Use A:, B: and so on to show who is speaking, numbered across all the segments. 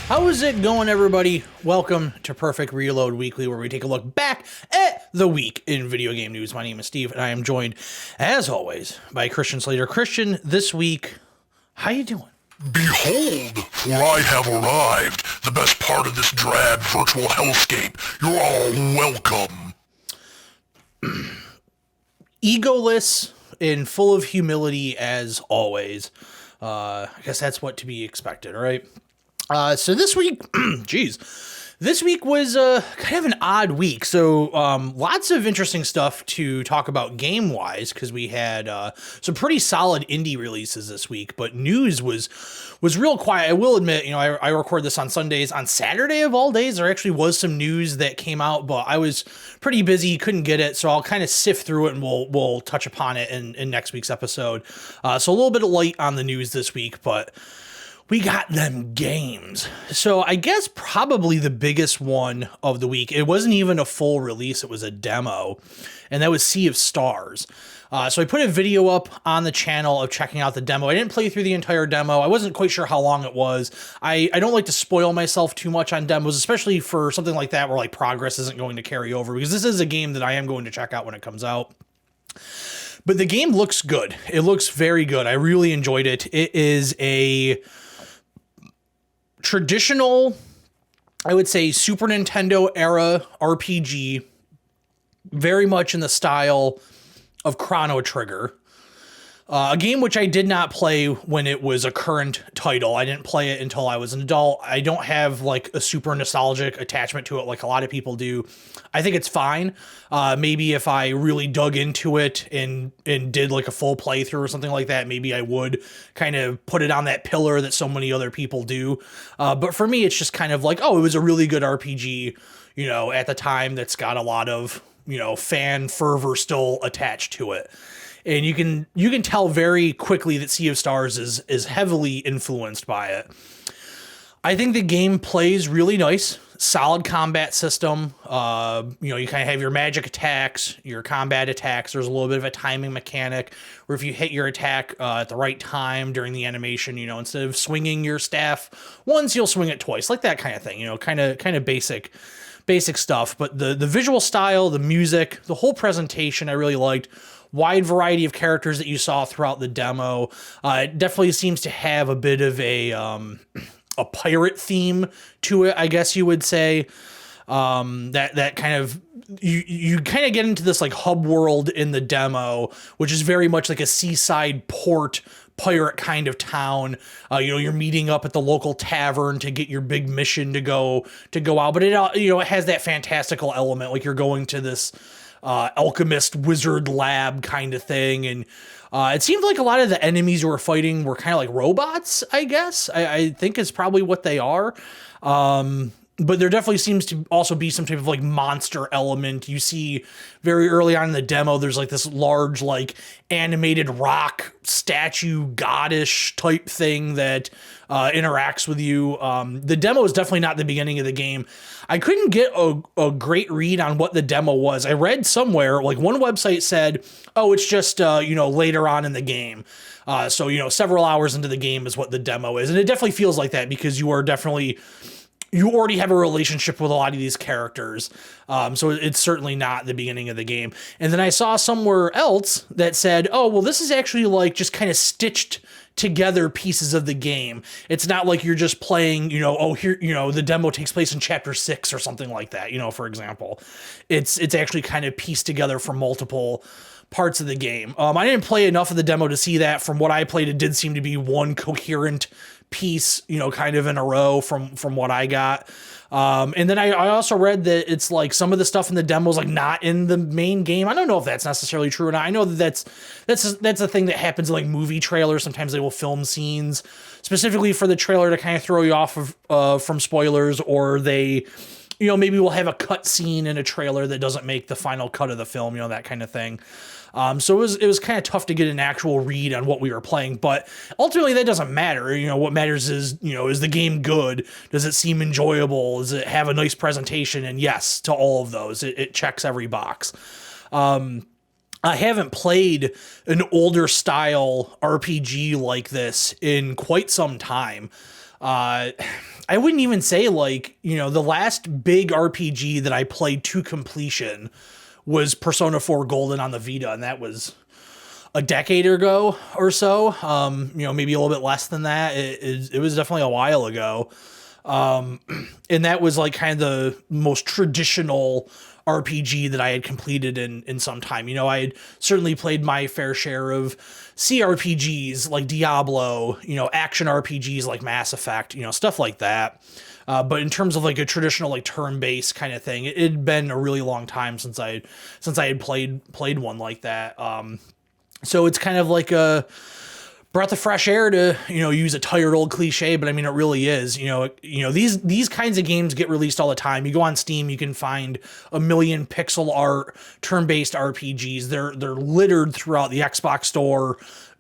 A: How is it going, everybody? Welcome to Perfect Reload Weekly, where we take a look back at the week in video game news. My name is Steve, and I am joined, as always, by Christian Slater. Christian, this week, how you doing?
B: Behold, for I have arrived, the best part of this drab virtual hellscape. You're all welcome.
A: Egoless and full of humility, as always. I guess that's what to be expected, right? So this week, this week was kind of an odd week. So lots of interesting stuff to talk about game-wise, because we had some pretty solid indie releases this week, but news was real quiet. I will admit, I record this on Sundays. On Saturday of all days, there actually was some news that came out, but I was pretty busy, couldn't get it, so I'll kind of sift through it, and we'll touch upon it in next week's episode. So a little bit light on the news this week, but we got them games. So I guess probably the biggest one of the week, it wasn't even a full release, it was a demo, and that was Sea of Stars. So I put a video up on the channel of checking out the demo. I didn't play through the entire demo. I wasn't quite sure how long it was. I don't like to spoil myself too much on demos, especially for something like that where like progress isn't going to carry over, because this is a game that I am going to check out when it comes out. But the game looks good. It looks very good. I really enjoyed it. It is a traditional, I would say, Super Nintendo era RPG, very much in the style of Chrono Trigger. A game which I did not play when it was a current title. I didn't play it until I was an adult. I don't have like a super nostalgic attachment to it like a lot of people do. I think it's fine. Maybe if I really dug into it and did like a full playthrough or something like that, maybe I would kind of put it on that pillar that so many other people do. But for me, it's just kind of like, oh, it was a really good RPG, at the time, that's got a lot of, fan fervor still attached to it. And you can tell very quickly that Sea of Stars is heavily influenced by it. I think the game plays really nice, solid combat system. You kind of have your magic attacks, your combat attacks. There's a little bit of a timing mechanic where if you hit your attack at the right time during the animation, instead of swinging your staff once, you'll swing it twice, like that kind of thing. Kind of basic stuff. But the visual style, the music, the whole presentation, I really liked. Wide variety of characters that you saw throughout the demo. It definitely seems to have a bit of a pirate theme to it, I guess you would say. That kind of, you kind of get into this like hub world in the demo, which is very much like a seaside port pirate kind of town. You're meeting up at the local tavern to get your big mission to go out, but it has that fantastical element, like you're going to this alchemist wizard lab kind of thing, and it seemed like a lot of the enemies you were fighting were kind of like robots, I guess. I think is probably what they are. But there definitely seems to also be some type of like monster element. You see very early on in the demo, there's like this large like animated rock statue goddish type thing that interacts with you. The demo is definitely not the beginning of the game. I couldn't get a great read on what the demo was. I read somewhere, like one website said, oh, it's just, later on in the game. So, several hours into the game is what the demo is. And it definitely feels like that because you already have a relationship with a lot of these characters. So it's certainly not the beginning of the game. And then I saw somewhere else that said, oh, well, this is actually like just kind of stitched together pieces of the game. It's not like you're just playing, here, the demo takes place in chapter 6 or something like that, for example. It's actually kind of pieced together from multiple parts of the game. I didn't play enough of the demo to see that. From what I played, it did seem to be one coherent piece, kind of in a row from what I got. And then I also read that it's like some of the stuff in the demo is like not in the main game. I don't know if that's necessarily true or not. I know that that's a thing that happens in like movie trailers. Sometimes they will film scenes specifically for the trailer to kind of throw you off of from spoilers, or they, maybe we'll have a cut scene in a trailer that doesn't make the final cut of the film, that kind of thing. So it was kind of tough to get an actual read on what we were playing, but ultimately that doesn't matter. What matters is, is the game good? Does it seem enjoyable? Does it have a nice presentation? And yes, to all of those, it checks every box. I haven't played an older style RPG like this in quite some time. I wouldn't even say like, the last big RPG that I played to completion was Persona 4 Golden on the Vita, and that was a decade ago or so. Maybe a little bit less than that. It was definitely a while ago. And that was like kind of the most traditional RPG that I had completed in some time. I had certainly played my fair share of CRPGs like Diablo, action RPGs like Mass Effect, stuff like that. But in terms of like a traditional like turn-based kind of thing, it had been a really long time since I had played one like that. So it's kind of like a breath of fresh air to, use a tired old cliche, but I mean, it really is, these kinds of games get released all the time. You go on Steam, you can find a million pixel art, turn-based RPGs. They're littered throughout the Xbox store,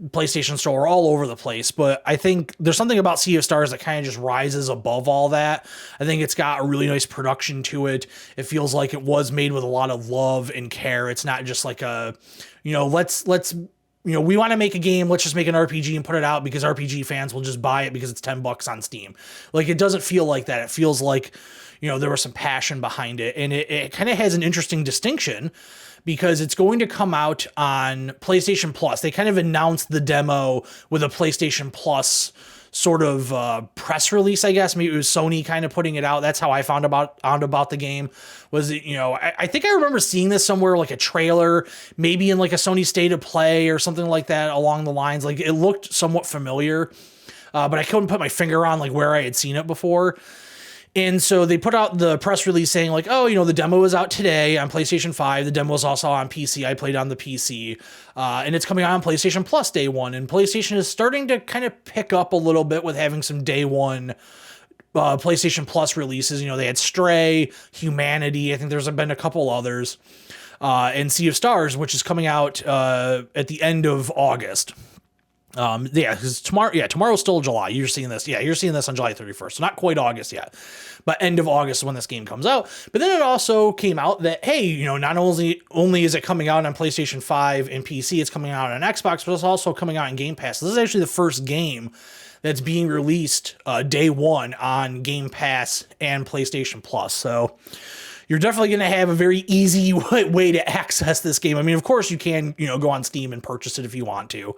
A: PlayStation store, all over the place. But I think there's something about Sea of Stars that kind of just rises above all that. I think it's got a really nice production to it. It feels like it was made with a lot of love and care. It's not just like we want to make a game, let's just make an RPG and put it out because RPG fans will just buy it because it's $10 on Steam. Like, it doesn't feel like that. It feels like, there was some passion behind it. And it kind of has an interesting distinction because it's going to come out on PlayStation Plus. They kind of announced the demo with a PlayStation Plus sort of press release, I guess. Maybe it was Sony kind of putting it out. That's how I found about the game. Was it, I think I remember seeing this somewhere, like a trailer, maybe in like a Sony State of Play or something like that along the lines. Like, it looked somewhat familiar, but I couldn't put my finger on like where I had seen it before. And so they put out the press release saying like, oh, the demo is out today on PlayStation 5. The demo is also on PC. I played on the PC. And it's coming out on PlayStation Plus day one. And PlayStation is starting to kind of pick up a little bit with having some day one PlayStation Plus releases. They had Stray, Humanity. I think there's been a couple others. And Sea of Stars, which is coming out at the end of August. Because tomorrow's still July. You're seeing this on July 31st. So not quite August yet, but end of August is when this game comes out. But then it also came out that, hey, not only is it coming out on PlayStation 5 and PC, it's coming out on Xbox, but it's also coming out in Game Pass. This is actually the first game that's being released day one on Game Pass and PlayStation Plus. So you're definitely going to have a very easy way to access this game. I mean, of course you can, go on Steam and purchase it if you want to.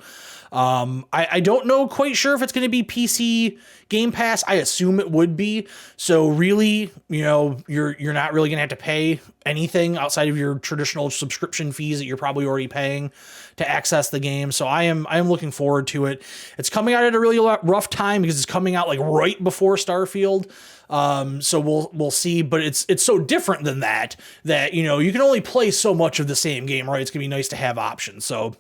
A: I don't know quite sure if it's going to be PC Game Pass. I assume it would be. So really, you're not really going to have to pay anything outside of your traditional subscription fees that you're probably already paying to access the game. So I am looking forward to it. It's coming out at a really rough time because it's coming out like right before Starfield. So we'll see, but it's so different than that, you can only play so much of the same game, right? It's gonna be nice to have options. So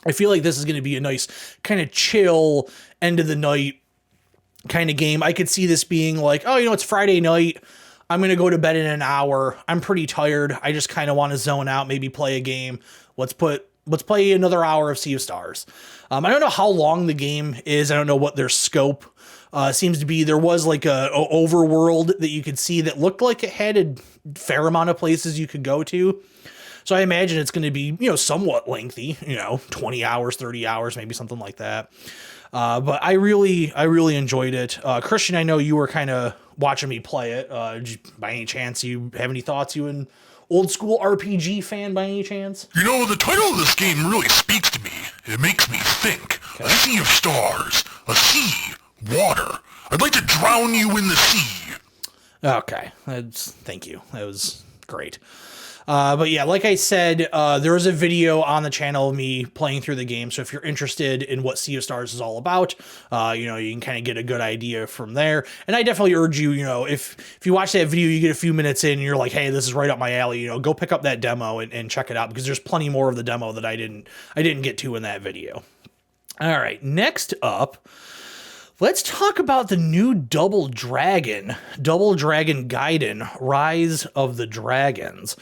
A: I feel like this is going to be a nice kind of chill end of the night kind of game. I could see this being like, oh, it's Friday night. I'm going to go to bed in an hour. I'm pretty tired. I just kind of want to zone out, maybe play a game. Let's play another hour of Sea of Stars. I don't know how long the game is. I don't know what their scope seems to be. There was like a overworld that you could see that looked like it had a fair amount of places you could go to. So I imagine it's going to be, somewhat lengthy, 20 hours, 30 hours, maybe something like that. But I really enjoyed it. Christian, I know you were kind of watching me play it. By any chance, you have any thoughts? You an old school RPG fan by any chance?
B: The title of this game really speaks to me. It makes me think. Okay. A sea of stars. A sea. Water. I'd like to drown you in the sea.
A: Okay. Thank you. That was great. But yeah, like I said, there is a video on the channel of me playing through the game. So if you're interested in what Sea of Stars is all about, you can kind of get a good idea from there. And I definitely urge you, if you watch that video, you get a few minutes in and you're like, hey, this is right up my alley, go pick up that demo and check it out because there's plenty more of the demo that I didn't get to in that video. All right, next up, let's talk about the new Double Dragon Gaiden, Rise of the Dragons.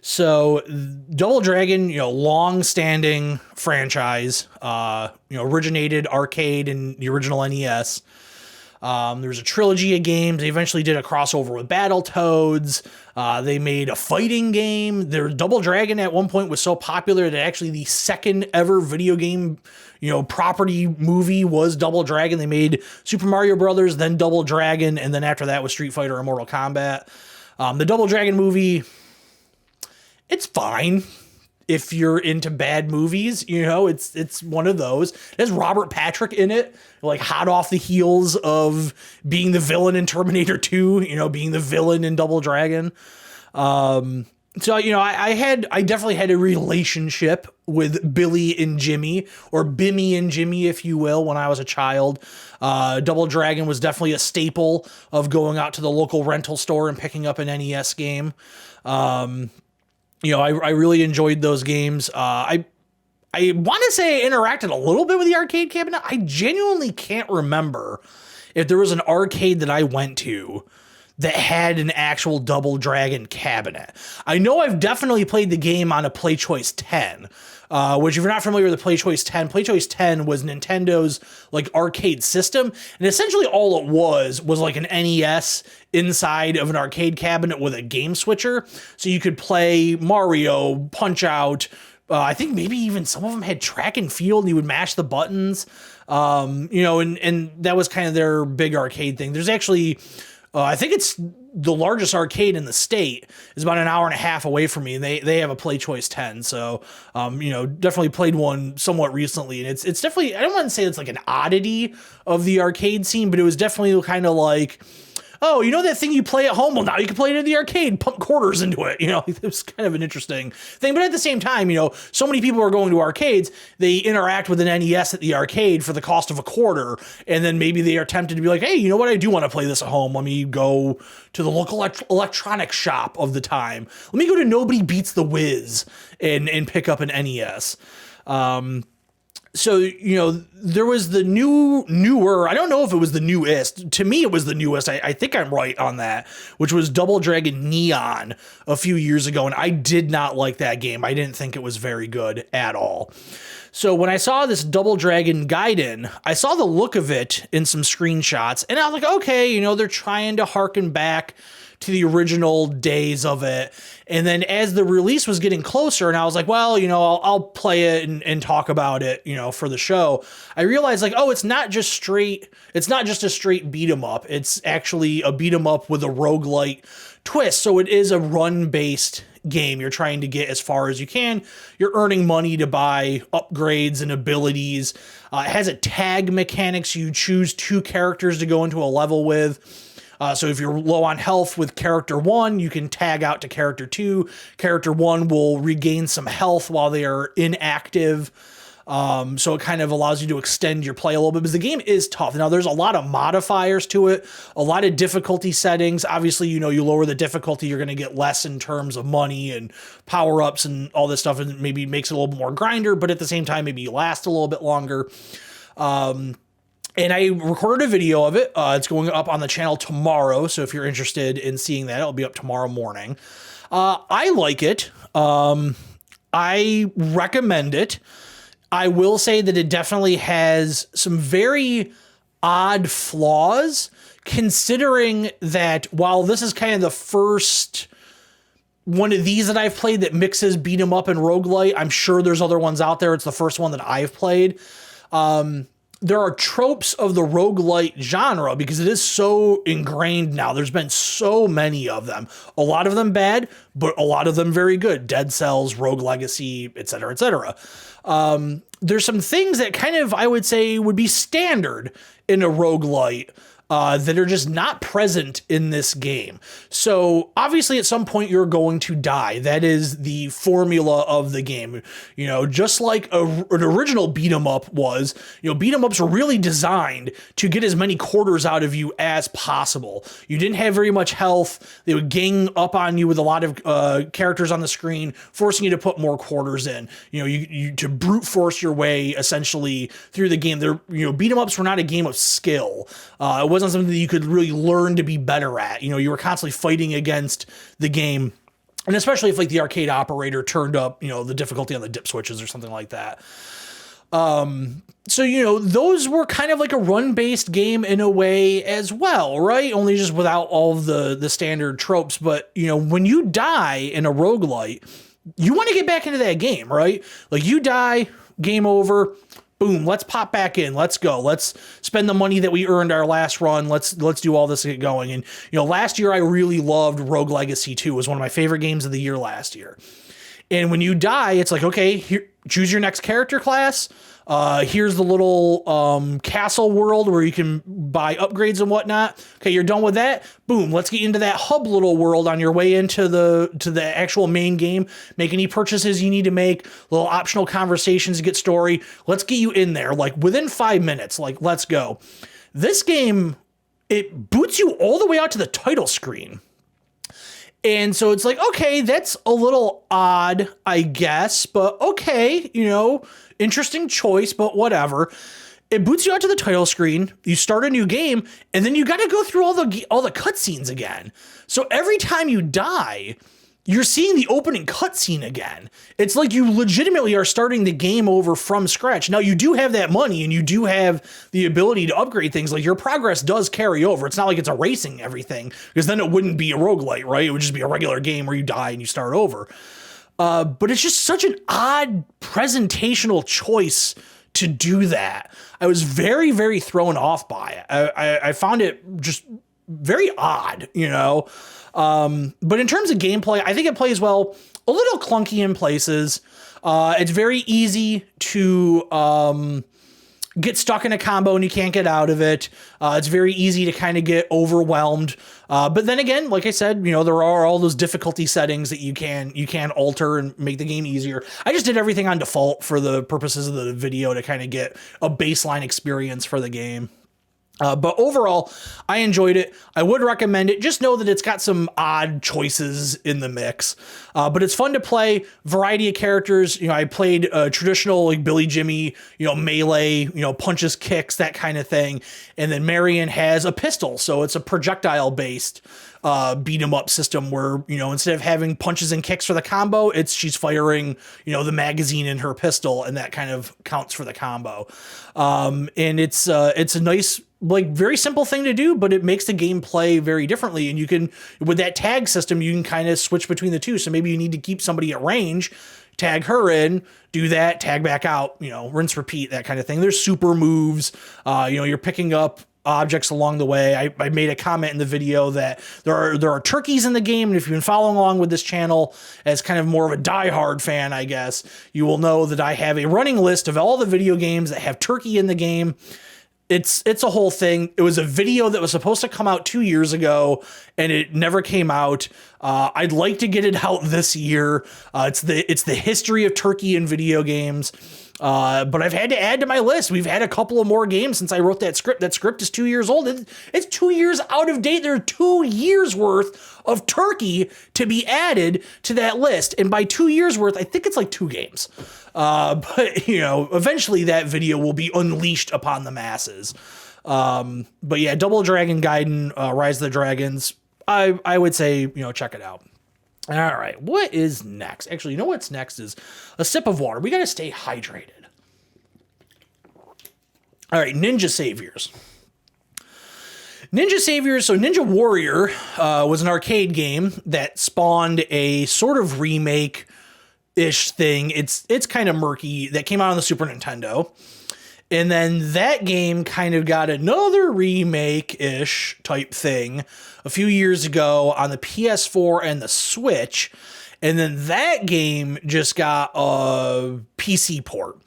A: So Double Dragon, long-standing franchise, originated arcade in the original NES. There's a trilogy of games. They eventually did a crossover with Battletoads. They made a fighting game. Their Double Dragon at one point was so popular that actually the second ever video game, property movie was Double Dragon. They made Super Mario Brothers, then Double Dragon, and then after that was Street Fighter and Mortal Kombat. The Double Dragon movie, it's fine. If you're into bad movies, it's one of those. There's Robert Patrick in it, like hot off the heels of being the villain in Terminator 2, being the villain in Double Dragon. I definitely had a relationship with Billy and Jimmy, or Bimmy and Jimmy, if you will, when I was a child. Double Dragon was definitely a staple of going out to the local rental store and picking up an NES game. I really enjoyed those games. I want to say I interacted a little bit with the arcade cabinet. I genuinely can't remember if there was an arcade that I went to that had an actual Double Dragon cabinet. I know I've definitely played the game on a PlayChoice 10, which if you're not familiar with the PlayChoice 10 was Nintendo's like arcade system. And essentially all it was like an NES inside of an arcade cabinet with a game switcher. So you could play Mario, Punch Out. I think maybe even some of them had track and field and you would mash the buttons. And that was kind of their big arcade thing. There's actually, I think it's the largest arcade in the state is about an hour and a half away from me. And they have a PlayChoice 10. So, definitely played one somewhat recently. And it's definitely, I don't want to say it's like an oddity of the arcade scene, but it was definitely kind of like, oh, that thing you play at home? Well, now you can play it in the arcade, pump quarters into it. It was kind of an interesting thing. But at the same time, so many people are going to arcades, they interact with an NES at the arcade for the cost of a quarter. And then maybe they are tempted to be like, hey, you know what? I do want to play this at home. Let me go to the local electronics shop of the time. Let me go to Nobody Beats the Whiz and pick up an NES. So, there was the newer, I don't know if it was the newest. To me, it was the newest. I think I'm right on that, which was Double Dragon Neon a few years ago. And I did not like that game. I didn't think it was very good at all. So when I saw this Double Dragon Gaiden, I saw the look of it in some screenshots and I was like, okay, they're trying to harken back to the original days of it. And then as the release was getting closer and I was like, well, I'll play it and talk about it, for the show. I realized like, oh, it's not just a straight beat 'em up. It's actually a beat 'em up with a roguelite twist. So it is a run based game. You're trying to get as far as you can. You're earning money to buy upgrades and abilities. It has a tag mechanics. You choose 2 characters to go into a level with. So if you're low on health with character 1, you can tag out to character 2. Character 1 will regain some health while they are inactive. So it kind of allows you to extend your play a little bit because the game is tough. Now there's a lot of modifiers to it, a lot of difficulty settings. Obviously, you lower the difficulty, you're going to get less in terms of money and power-ups and all this stuff, and maybe makes it a little bit more grinder, but at the same time, maybe you last a little bit longer. And I recorded a video of it. It's going up on the channel tomorrow. So if you're interested in seeing that, it'll be up tomorrow morning. I like it. I recommend it. I will say that it definitely has some very odd flaws, considering that while this is kind of the first one of these that I've played that mixes beat 'em up and roguelite, I'm sure there's other ones out there. It's the first one that I've played. There are tropes of the roguelite genre because it is so ingrained now. There's been so many of them. A lot of them bad, but a lot of them very good. Dead Cells, Rogue Legacy, etc., etc. There's some things that kind of, I would say, would be standard in a roguelite that are just not present in this game. So obviously at some point you're going to die. That is the formula of the game. Just like an original beat 'em up was, beat 'em ups were really designed to get as many quarters out of you as possible. You didn't have very much health. They would gang up on you with a lot of characters on the screen, forcing you to put more quarters in. You to brute force your way essentially through the game. Beat 'em ups were not a game of skill. It wasn't something that you could really learn to be better at. You were constantly fighting against the game. And especially if like the arcade operator turned up, the difficulty on the dip switches or something like that. So, you know, those were kind of like a run-based game in a way as well, right? Only just without all of the standard tropes. But, you know, when you die in a roguelite, you want to get back into that game, right? Like you die, game over, boom, let's pop back in. Let's go. Let's spend the money that we earned our last run. Let's do all this to get going. And, you know, last year I really loved Rogue Legacy 2. It was one of my favorite games of the year last year. And when you die, it's like, okay, here, choose your next character class. Here's the little castle world where you can buy upgrades and whatnot. Okay, you're done with that. Boom, let's get into that hub little world on your way into the actual main game. Make any purchases you need to make, little optional conversations to get story. Let's get you in there, like within 5 minutes, like let's go. This game, it boots you all the way out to the title screen. And so it's like, okay, that's a little odd, I guess, but okay, you know, interesting choice, but whatever. It boots you out to the title screen. You start a new game, and then you got to go through all the cutscenes again. So every time you die, you're seeing the opening cutscene again. It's like you legitimately are starting the game over from scratch. Now, you do have that money and you do have the ability to upgrade things. Like your progress does carry over. It's not like it's erasing everything, because then it wouldn't be a roguelite, right? It would just be a regular game where you die and you start over. But it's just such an odd presentational choice to do that. I was very, very thrown off by it. I found it just very odd, you know? But in terms of gameplay, I think it plays well, a little clunky in places. It's very easy to get stuck in a combo and you can't get out of it. It's very easy to kind of get overwhelmed. But then again, like I said, you know, there are all those difficulty settings that you can alter and make the game easier. I just did everything on default for the purposes of the video to kind of get a baseline experience for the game. But overall, I enjoyed it. I would recommend it. Just know that it's got some odd choices in the mix. But it's fun to play. Variety of characters. You know, I played traditional like Billy Jimmy, you know, melee, you know, punches, kicks, that kind of thing. And then Marion has a pistol. So it's a projectile based beat 'em up system where, you know, instead of having punches and kicks for the combo, she's firing, you know, the magazine in her pistol, and that kind of counts for the combo. And it's a nice, like, very simple thing to do, but it makes the game play very differently. And you can, with that tag system, you can kind of switch between the two. So maybe you need to keep somebody at range, tag her in, do that, tag back out, you know, rinse, repeat, that kind of thing. There's super moves. You know, you're picking up objects along the way. I made a comment in the video that there are turkeys in the game, and if you've been following along with this channel as kind of more of a diehard fan, I guess, you will know that I have a running list of all the video games that have turkey in the game. It's a whole thing. It was a video that was supposed to come out 2 years ago, and it never came out. I'd like to get it out this year. It's the history of turkey in video games. But I've had to add to my list. We've had a couple of more games since I wrote that script. That script is 2 years old. It's 2 years out of date. There are 2 years worth of turkey to be added to that list. And by 2 years worth, I think it's like 2 games. But you know, eventually that video will be unleashed upon the masses. But yeah, Double Dragon Gaiden, Rise of the Dragons. I would say, you know, check it out. All right, what is next? Actually, you know what's next is a sip of water. We got to stay hydrated. All right, Ninja Saviors. Ninja Saviors, so Ninja Warrior was an arcade game that spawned a sort of remake-ish thing. It's kind of murky, that came out on the Super Nintendo. And then that game kind of got another remake-ish type thing a few years ago on the PS4 and the Switch. And then that game just got a PC port.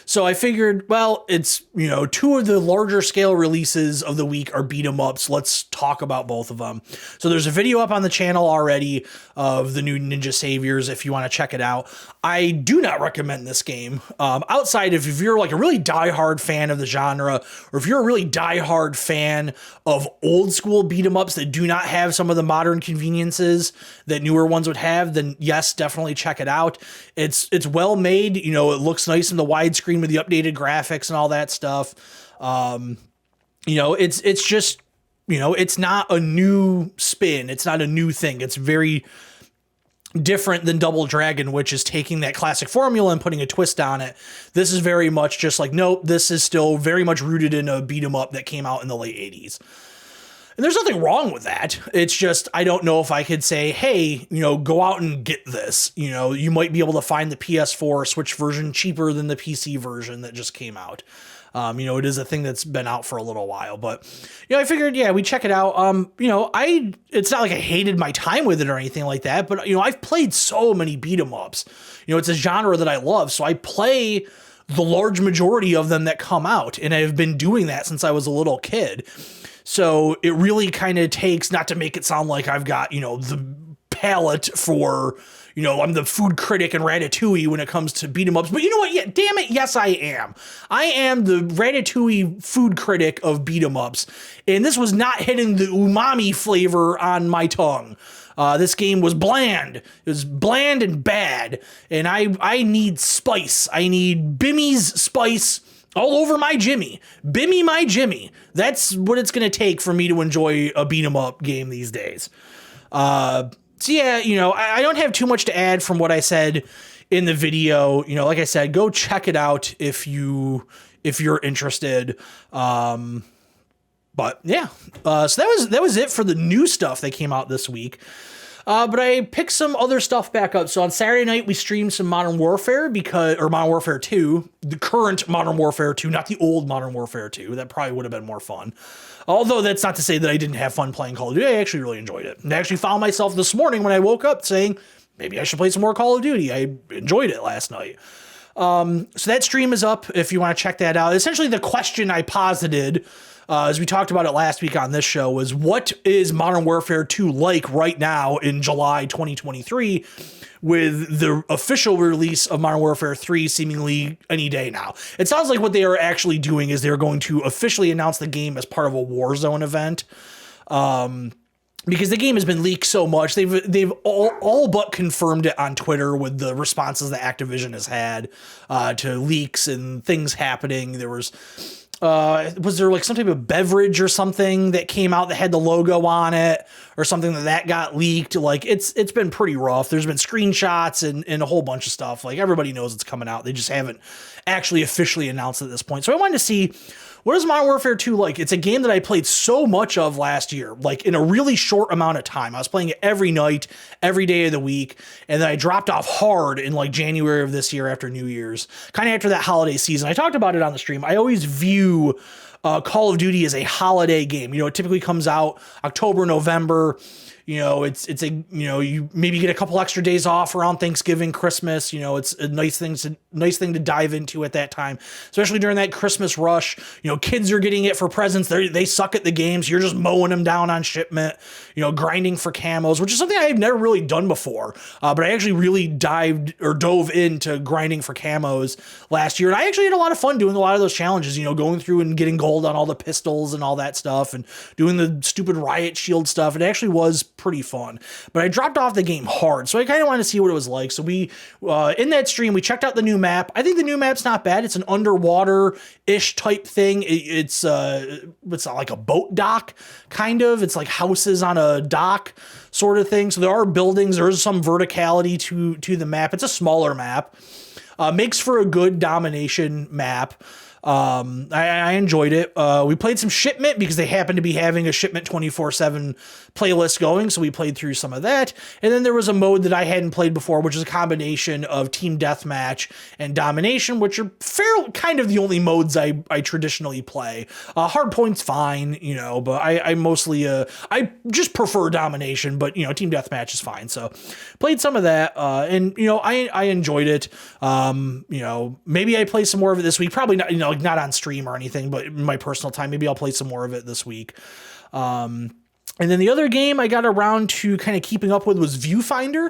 A: So I figured, well, it's, you know, 2 of the larger scale releases of the week are beat 'em ups. Let's talk about both of them. So there's a video up on the channel already of the new Ninja Saviors if you want to check it out. I do not recommend this game. Outside of if you're like a really diehard fan of the genre, or if you're a really diehard fan of old school beat 'em ups that do not have some of the modern conveniences that newer ones would have, then yes, definitely check it out. It's well made. You know, it looks nice in the widescreen with the updated graphics and all that stuff. You know, it's just, you know, it's not a new spin. It's not a new thing. It's very, different than Double Dragon, which is taking that classic formula and putting a twist on it. This is very much just like, nope, this is still very much rooted in a beat 'em up that came out in the late 80s. And there's nothing wrong with that. It's just, I don't know if I could say, hey, go out and get this. You might be able to find the PS4 Switch version cheaper than the PC version that just came out. It is a thing that's been out for a little while, but, I figured, we check it out. It's not like I hated my time with it or anything like that, but, I've played so many beat 'em ups. It's a genre that I love. So I play the large majority of them that come out, and I've been doing that since I was a little kid. So it really kind of takes, not to make it sound like I've got, the palate for, I'm the food critic in Ratatouille when it comes to beat 'em ups. But you know what? Yeah, damn it. Yes, I am. I am the Ratatouille food critic of beat 'em ups. And this was not hitting the umami flavor on my tongue. This game was bland. It was bland and bad. And I need spice. I need Bimmy's spice all over my Jimmy. Bimmy my Jimmy. That's what it's going to take for me to enjoy a beat 'em up game these days. So yeah, I don't have too much to add from what I said in the video. Like I said, go check it out if you're interested. But yeah, so that was it for the new stuff that came out this week. But I picked some other stuff back up. So on Saturday night, we streamed some Modern Warfare Modern Warfare 2, the current Modern Warfare 2, not the old Modern Warfare 2. That probably would have been more fun. Although that's not to say that I didn't have fun playing Call of Duty. I actually really enjoyed it. And I actually found myself this morning when I woke up saying, maybe I should play some more Call of Duty. I enjoyed it last night. So that stream is up if you want to check that out. Essentially, the question I posited, as we talked about it last week on this show, was what is Modern Warfare 2 like right now in July 2023 with the official release of Modern Warfare 3 seemingly any day now. It sounds like what they are actually doing is they're going to officially announce the game as part of a Warzone event. Because the game has been leaked so much, they've all but confirmed it on Twitter with the responses that Activision has had to leaks and things happening. There was there like some type of beverage or something that came out that had the logo on it or something that got leaked? Like it's been pretty rough. There's been screenshots and a whole bunch of stuff. Like everybody knows it's coming out. They just haven't actually officially announced it at this point. So I wanted to see, what is Modern Warfare 2 like? It's a game that I played so much of last year, like in a really short amount of time. I was playing it every night, every day of the week, and then I dropped off hard in like January of this year after New Year's, kind of after that holiday season. I talked about it on the stream. I always view Call of Duty as a holiday game. It typically comes out October, November. It's a, you maybe get a couple extra days off around Thanksgiving, Christmas. It's a nice thing to dive into at that time, especially during that Christmas rush. Kids are getting it for presents. They suck at the games. You're just mowing them down on shipment, grinding for camos, which is something I've never really done before. But I actually really dove into grinding for camos last year. And I actually had a lot of fun doing a lot of those challenges, going through and getting gold on all the pistols and all that stuff and doing the stupid riot shield stuff. It actually was pretty fun, but I dropped off the game hard. So I kind of wanted to see what it was like. So we, in that stream, we checked out the new map. I think the new map's not bad. It's an underwater-ish type thing. It's not like a boat dock, kind of. It's like houses on a dock sort of thing. So there are buildings. There is some verticality to the map. It's a smaller map. Makes for a good domination map. I enjoyed it. We played some Shipment because they happened to be having a Shipment 24/7 playlist going, so we played through some of that. And then there was a mode that I hadn't played before, which is a combination of Team Deathmatch and Domination, which are kind of the only modes I traditionally play. Hardpoint's fine, but I mostly I just prefer Domination, but Team Deathmatch is fine. So played some of that, and I enjoyed it. Maybe I play some more of it this week. Probably not, not on stream or anything, but in my personal time, maybe I'll play some more of it this week. And then the other game I got around to kind of keeping up with was Viewfinder.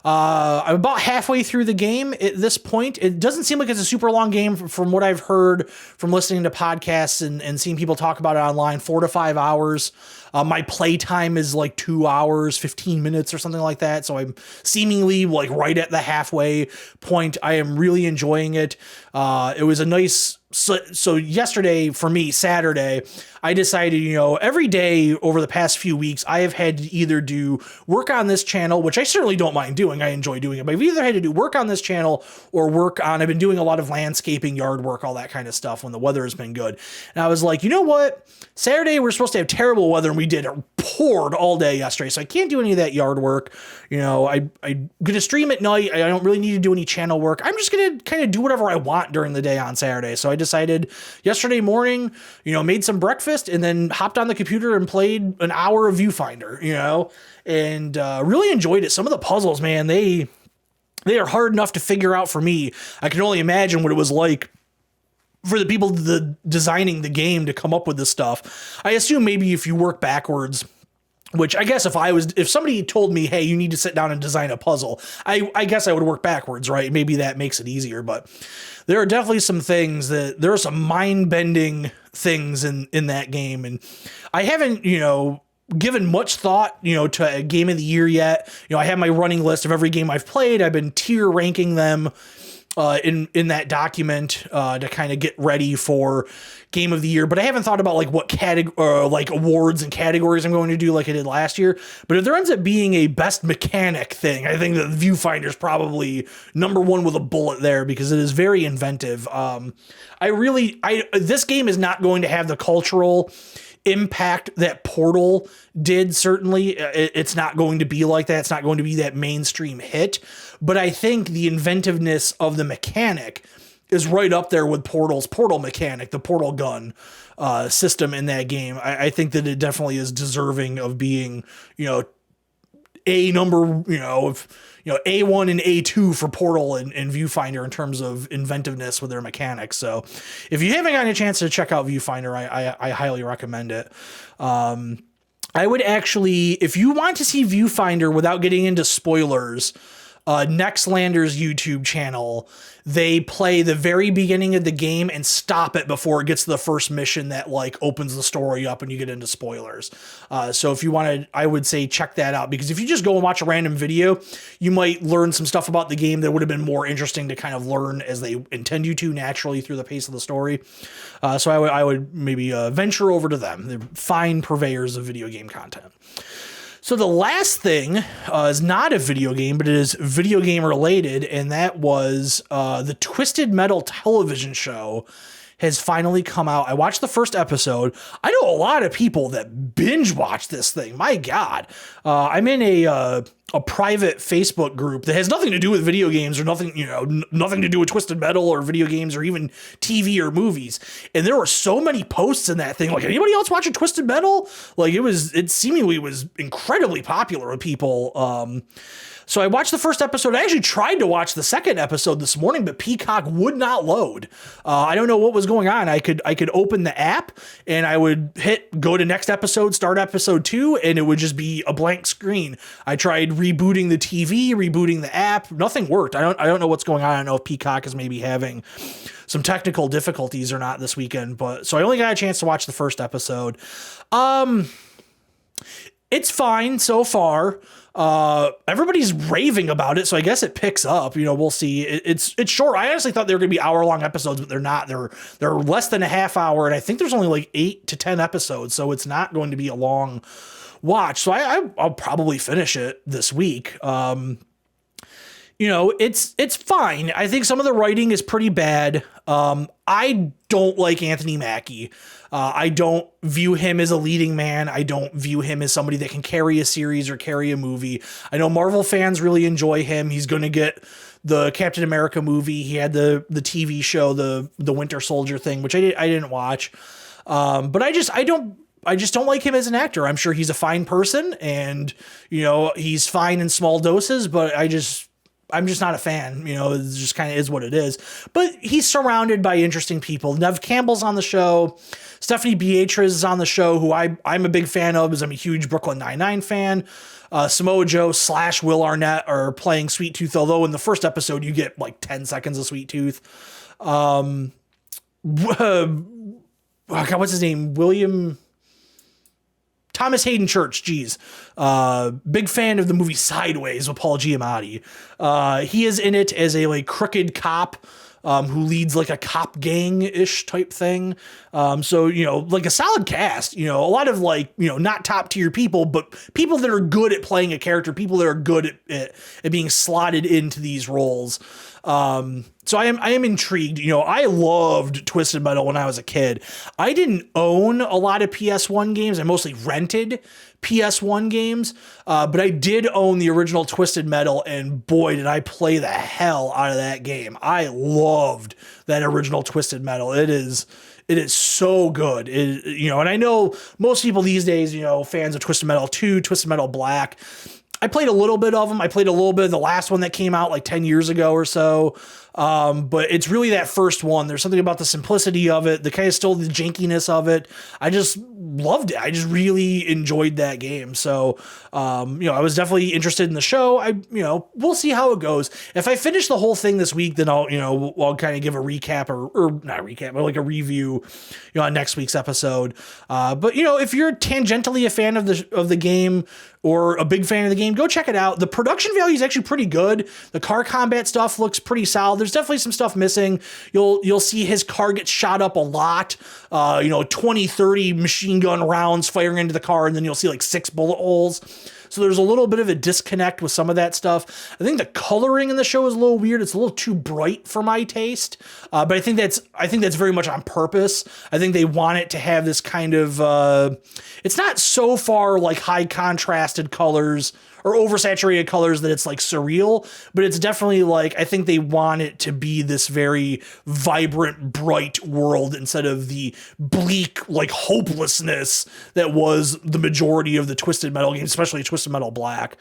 A: I'm about halfway through the game at this point. It doesn't seem like it's a super long game from what I've heard from listening to podcasts and seeing people talk about it online, 4 to 5 hours. My play time is like 2 hours, 15 minutes or something like that. So I'm seemingly like right at the halfway point. I am really enjoying it. It was a nice so yesterday for me, Saturday, I decided, every day over the past few weeks, I have had to either do work on this channel, which I certainly don't mind doing. I enjoy doing it, but I've either had to do work on this channel or I've been doing a lot of landscaping, yard work, all that kind of stuff when the weather has been good. And I was like, you know what? Saturday, we're supposed to have terrible weather and we did. It poured all day yesterday. So I can't do any of that yard work. I'm going to stream at night. I don't really need to do any channel work. I'm just going to kind of do whatever I want during the day on Saturday. So I decided yesterday morning, made some breakfast and then hopped on the computer and played an hour of Viewfinder, and really enjoyed it. Some of the puzzles, man, they are hard enough to figure out for me. I can only imagine what it was like for the people designing the game to come up with this stuff. I assume maybe if you work backwards, which I guess if somebody told me, hey, you need to sit down and design a puzzle, I guess I would work backwards, right? Maybe that makes it easier, but there are definitely some things there are some mind-bending things in that game. And I haven't, given much thought, to a game of the year yet. I have my running list of every game I've played. I've been tier ranking them in that document to kind of get ready for game of the year, but I haven't thought about like what awards and categories I'm going to do like I did last year. But if there ends up being a best mechanic thing, I think that Viewfinder is probably number one with a bullet there because it is very inventive. This game is not going to have the cultural impact that Portal did. Certainly it's not going to be like that. It's not going to be that mainstream hit, but I think the inventiveness of the mechanic is right up there with Portal's portal mechanic, the portal gun system in that game. I think that it definitely is deserving of being, a number, A1 and A2 for Portal and Viewfinder in terms of inventiveness with their mechanics. So if you haven't gotten a chance to check out Viewfinder, I highly recommend it. I would actually, if you want to see Viewfinder without getting into spoilers, Nextlander's YouTube channel, they play the very beginning of the game and stop it before it gets to the first mission that like opens the story up and you get into spoilers. So if you want to, I would say check that out, because if you just go and watch a random video, you might learn some stuff about the game that would have been more interesting to kind of learn as they intend you to naturally through the pace of the story. So I would maybe venture over to them. They're fine purveyors of video game content. So the last thing is not a video game, but it is video game related, and that was the Twisted Metal television show has finally come out. I watched the first episode. I know a lot of people that binge watch this thing. My God. I'm in a private Facebook group that has nothing to do with video games or nothing to do with Twisted Metal or video games or even TV or movies. And there were so many posts in that thing. Like, anybody else watching Twisted Metal? Like, it seemingly was incredibly popular with people. So I watched the first episode. I actually tried to watch the second episode this morning, but Peacock would not load. I don't know what was going on. I could open the app and I would hit go to next episode, start episode 2, and it would just be a blank screen. I tried rebooting the TV, rebooting the app. Nothing worked. I don't know what's going on. I don't know if Peacock is maybe having some technical difficulties or not this weekend, but so I only got a chance to watch the first episode. It's fine so far. Everybody's raving about it, so I guess it picks up. We'll see. It's short. I honestly thought they were going to be hour-long episodes, but they're not. They're less than a half hour, and I think there's only like 8 to 10 episodes, so it's not going to be a long watch. So I'll probably finish it this week. It's fine. I think some of the writing is pretty bad. I don't like Anthony Mackie. I don't view him as a leading man. I don't view him as somebody that can carry a series or carry a movie. I know Marvel fans really enjoy him. He's going to get the Captain America movie. He had the TV show, the Winter Soldier thing, which I didn't watch. But I just don't like him as an actor. I'm sure he's a fine person and, he's fine in small doses, but I'm just not a fan. It just kind of is what it is. But he's surrounded by interesting people. Nev Campbell's on the show. Stephanie Beatriz is on the show, who I'm a big fan of, because I'm a huge Brooklyn Nine-Nine fan. Samoa Joe / Will Arnett are playing Sweet Tooth, although in the first episode you get like 10 seconds of Sweet Tooth. God, what's his name? Thomas Hayden Church, geez. Big fan of the movie Sideways with Paul Giamatti. He is in it as a crooked cop who leads like a cop gang-ish type thing. So, like a solid cast, a lot of like, not top tier people, but people that are good at playing a character, people that are good at being slotted into these roles. So I am intrigued. I loved Twisted Metal when I was a kid. I didn't own a lot of PS1 games. I mostly rented PS1 games, but I did own the original Twisted Metal, and boy, did I play the hell out of that game. I loved that original Twisted Metal. It is so good. And I know most people these days, fans of Twisted Metal 2, Twisted Metal Black. I played a little bit of them. I played a little bit of the last one that came out like 10 years ago or so. But it's really that first one. There's something about the simplicity of it, the kind of still the jankiness of it. I just loved it. I just really enjoyed that game. So, I was definitely interested in the show. We'll see how it goes. If I finish the whole thing this week, then I'll kind of give a recap or not recap, but like a review, on next week's episode. But if you're tangentially a fan of the game or a big fan of the game, go check it out. The production value is actually pretty good. The car combat stuff looks pretty solid. There's definitely some stuff missing. You'll see his car get shot up a lot. 20, 30 machine gun rounds firing into the car, and then you'll see like 6 bullet holes. So there's a little bit of a disconnect with some of that stuff. I think the coloring in the show is a little weird. It's a little too bright for my taste. But I think that's very much on purpose. I think they want it to have this kind of, it's not so far like high contrasted colors or oversaturated colors that it's like surreal, but it's definitely like, I think they want it to be this very vibrant, bright world instead of the bleak, like hopelessness that was the majority of the Twisted Metal games, especially Twisted Metal Black.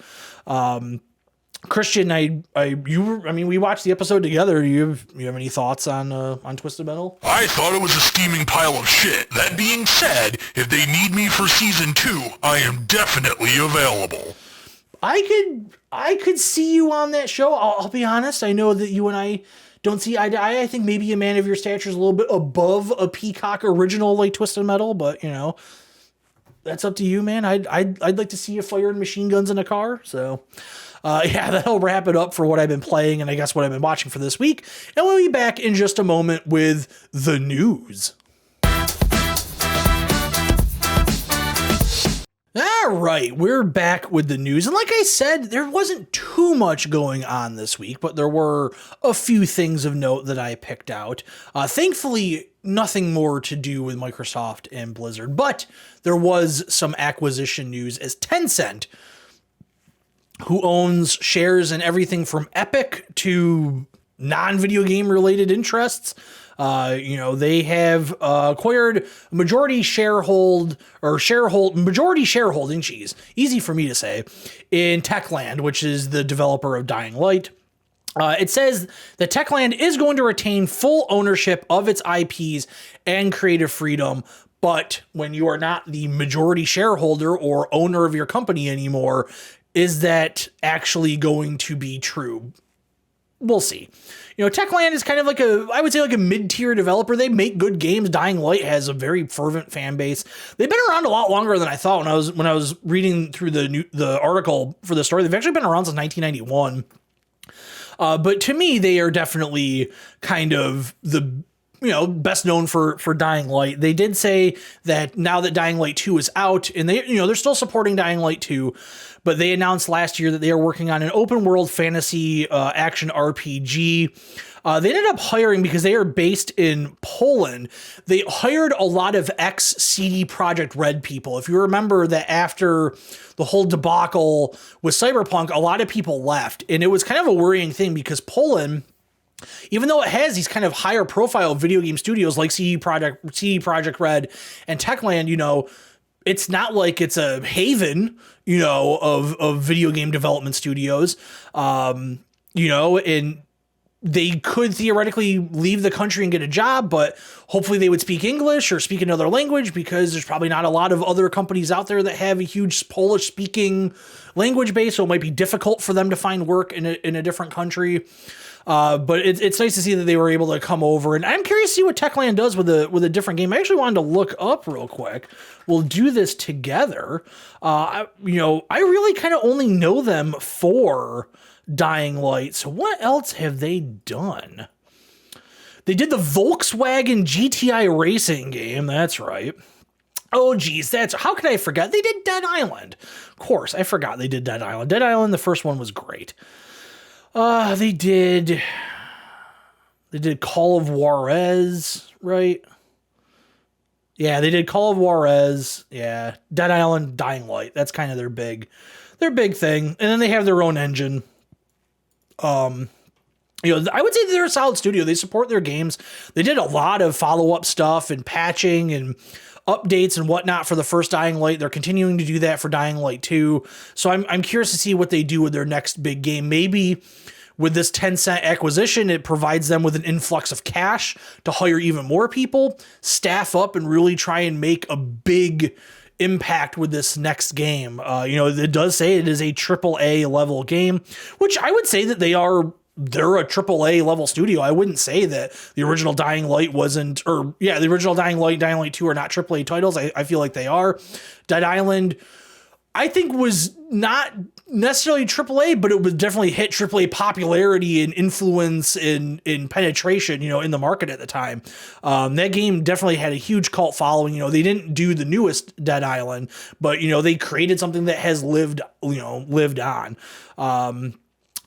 A: Christian, we watched the episode together. Do you have any thoughts on Twisted Metal?
B: I thought it was a steaming pile of shit. That being said, if they need me for season 2, I am definitely available.
A: I could see you on that show. I'll be honest. I know that you and I don't see eye to eye. I think maybe a man of your stature is a little bit above a Peacock original like Twisted Metal, but that's up to you, man. I'd like to see you firing machine guns in a car. So, that'll wrap it up for what I've been playing and I guess what I've been watching for this week. And we'll be back in just a moment with the news. All right, we're back with the news. And like I said, there wasn't too much going on this week, but there were a few things of note that I picked out. Thankfully, nothing more to do with Microsoft and Blizzard, but there was some acquisition news as Tecent, who owns shares in everything from Epic to non-video game related interests. They have acquired majority shareholding, easy for me to say, in Techland, which is the developer of Dying Light. It says that Techland is going to retain full ownership of its IPs and creative freedom, but when you are not the majority shareholder or owner of your company anymore, is that actually going to be true? We'll see. Techland is kind of like I would say like a mid-tier developer. They make good games. Dying Light has a very fervent fan base. They've been around a lot longer than I thought when I was reading through the article for the story. They've actually been around since 1991. But to me, they are definitely kind of the best known for Dying Light. They did say that now that Dying Light 2 is out, and they're still supporting Dying Light 2, but they announced last year that they are working on an open world fantasy action RPG. They ended up hiring, because they are based in Poland, they hired a lot of ex-CD Projekt Red people. If you remember that after the whole debacle with Cyberpunk, a lot of people left, and it was kind of a worrying thing because Poland, even though it has these kind of higher profile video game studios like CD Projekt Red and Techland, it's not like it's a haven, of video game development studios, and they could theoretically leave the country and get a job, but hopefully they would speak English or speak another language, because there's probably not a lot of other companies out there that have a huge Polish speaking language base. So it might be difficult for them to find work in a different country. But it's nice to see that they were able to come over, and I'm curious to see what Techland does with a different game. I actually wanted to look up real quick. We'll do this together. I really kind of only know them for Dying Light. So what else have they done? They did the Volkswagen GTI racing game. That's right. Oh, geez, how could I forget? They did Dead Island. Of course, I forgot they did Dead Island. Dead Island, the first one was great. They did Call of Juarez, right? Yeah, they did Call of Juarez. Yeah, Dead Island, Dying Light. That's kind of their big thing. And then they have their own engine. I would say they're a solid studio. They support their games. They did a lot of follow-up stuff and patching and updates and whatnot for the first Dying Light. They're continuing to do that for Dying Light 2. So I'm curious to see what they do with their next big game. Maybe with this Tencent acquisition, it provides them with an influx of cash to hire even more people, staff up, and really try and make a big impact with this next game. It does say it is a AAA level game, which I would say that they're a AAA level studio. I wouldn't say that the original Dying Light wasn't, the original Dying Light 2 are not AAA titles. I feel like they are. Dead Island, I think, was not necessarily AAA, but it would definitely hit AAA popularity and influence in penetration, in the market at the time. That game definitely had a huge cult following. They didn't do the newest Dead Island, but, they created something that has lived on.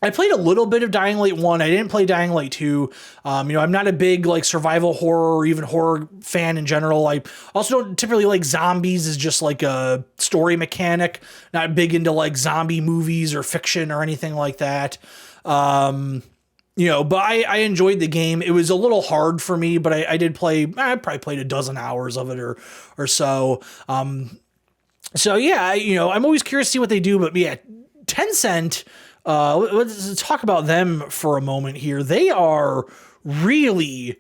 A: I played a little bit of Dying Light 1. I didn't play Dying Light 2. I'm not a big survival horror or even horror fan in general. I also don't typically like zombies as just a story mechanic. Not big into zombie movies or fiction or anything like that. But I enjoyed the game. It was a little hard for me, but I did play. I probably played a dozen hours of it or so. So yeah, I'm always curious to see what they do. But yeah, Tencent. Let's talk about them for a moment here. They are really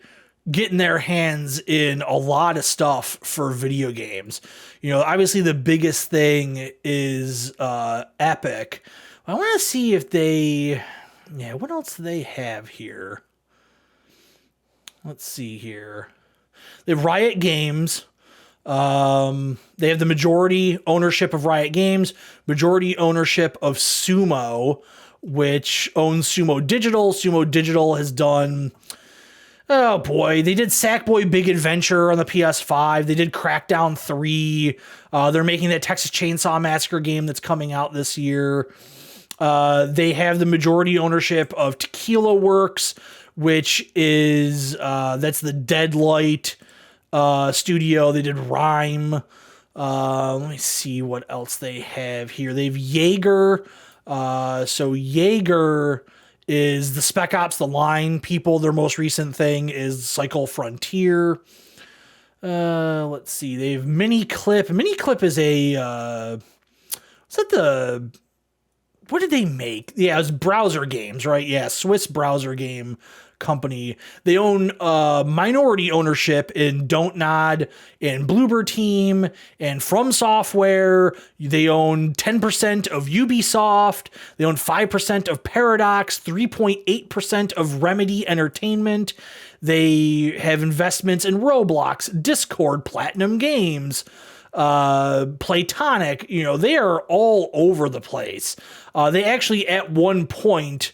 A: getting their hands in a lot of stuff for video games. Obviously the biggest thing is Epic. I want to see if what else do they have here? Let's see here. They have Riot Games. They have the majority ownership of Riot Games, majority ownership of Sumo, which owns Sumo Digital. Sumo Digital has done, they did Sackboy Big Adventure on the PS5. They did Crackdown 3. They're making that Texas Chainsaw Massacre game that's coming out this year. They have the majority ownership of Tequila Works, which is, that's the Deadlight studio. They did Rhyme. Let me see what else they have here. They have Jaeger. So Jaeger is the Spec Ops The Line people. Their most recent thing is Cycle Frontier. Let's see. They have Miniclip. Miniclip is what did they make? Yeah, it was browser games, right? Yeah, Swiss browser game company. They own minority ownership in Don't Nod and Bloober Team and From Software. They own 10% of Ubisoft. They own 5% of Paradox, 3.8% of Remedy Entertainment. They have investments in Roblox, Discord, Platinum Games, Playtonic. They are all over the place. They actually at one point,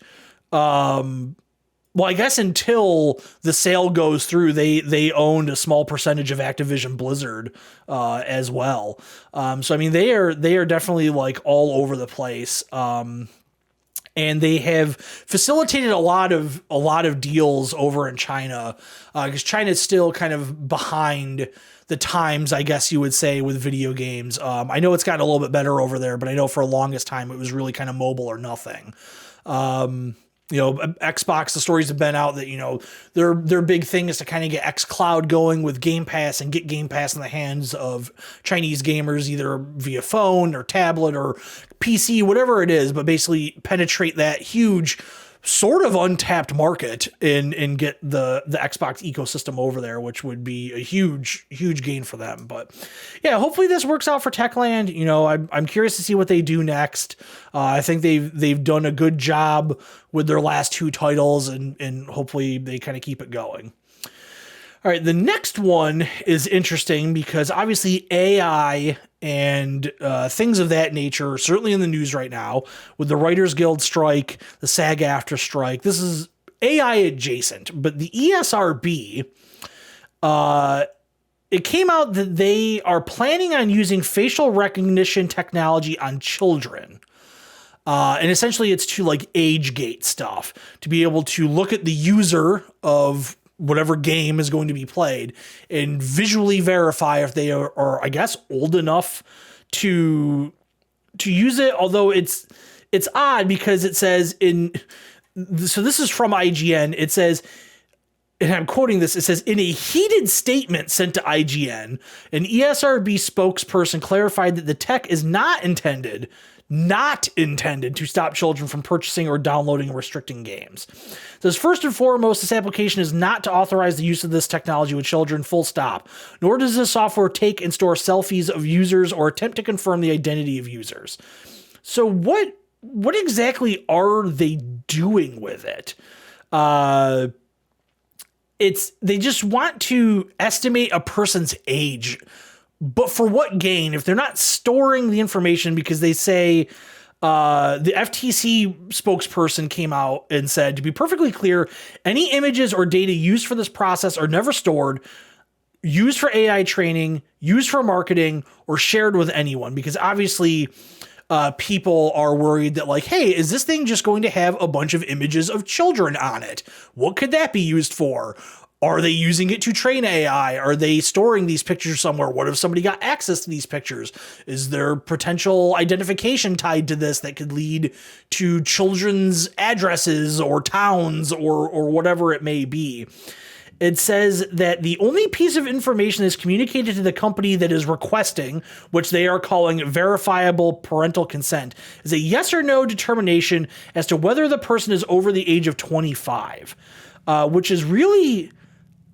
A: I guess until the sale goes through, they owned a small percentage of Activision Blizzard as well. So I mean, they are definitely all over the place. And they have facilitated a lot of deals over in China, because China is still kind of behind the times, I guess you would say, with video games. I know it's gotten a little bit better over there, but I know for the longest time it was really kind of mobile or nothing. Xbox, the stories have been out that, their big thing is to kind of get xCloud going with Game Pass and get Game Pass in the hands of Chinese gamers, either via phone or tablet or PC, whatever it is, but basically penetrate that huge sort of untapped market and get the Xbox ecosystem over there, which would be a huge gain for them. But yeah, hopefully this works out for Techland. I'm curious to see what they do next. I think they've done a good job with their last two titles, and hopefully they kind of keep it going. All right, the next one is interesting because obviously AI and things of that nature are certainly in the news right now with the Writers Guild strike, the SAG-AFTRA strike. This is AI adjacent, but the ESRB, it came out that they are planning on using facial recognition technology on children. And essentially it's to like age gate stuff, to be able to look at the user of whatever game is going to be played and visually verify if they are I guess, old enough to use it. Although it's odd because it says so this is from IGN. It says, and I'm quoting this, it says, in a heated statement sent to IGN, an ESRB spokesperson clarified that the tech is not intended to stop children from purchasing or downloading or restricting games. It says, first and foremost, this application is not to authorize the use of this technology with children, full stop. Nor does this software take and store selfies of users or attempt to confirm the identity of users. So what exactly are they doing with it? They just want to estimate a person's age, but for what gain? If they're not storing the information, because they say the FTC spokesperson came out and said, to be perfectly clear, any images or data used for this process are never stored, used for AI training, used for marketing, or shared with anyone, because obviously people are worried that like, hey, is this thing just going to have a bunch of images of children on it? What could that be used for? Are they using it to train AI? Are they storing these pictures somewhere? What if somebody got access to these pictures? Is there potential identification tied to this that could lead to children's addresses or towns or whatever it may be? It says that the only piece of information is communicated to the company that is requesting, which they are calling verifiable parental consent, is a yes or no determination as to whether the person is over the age of 25, which is really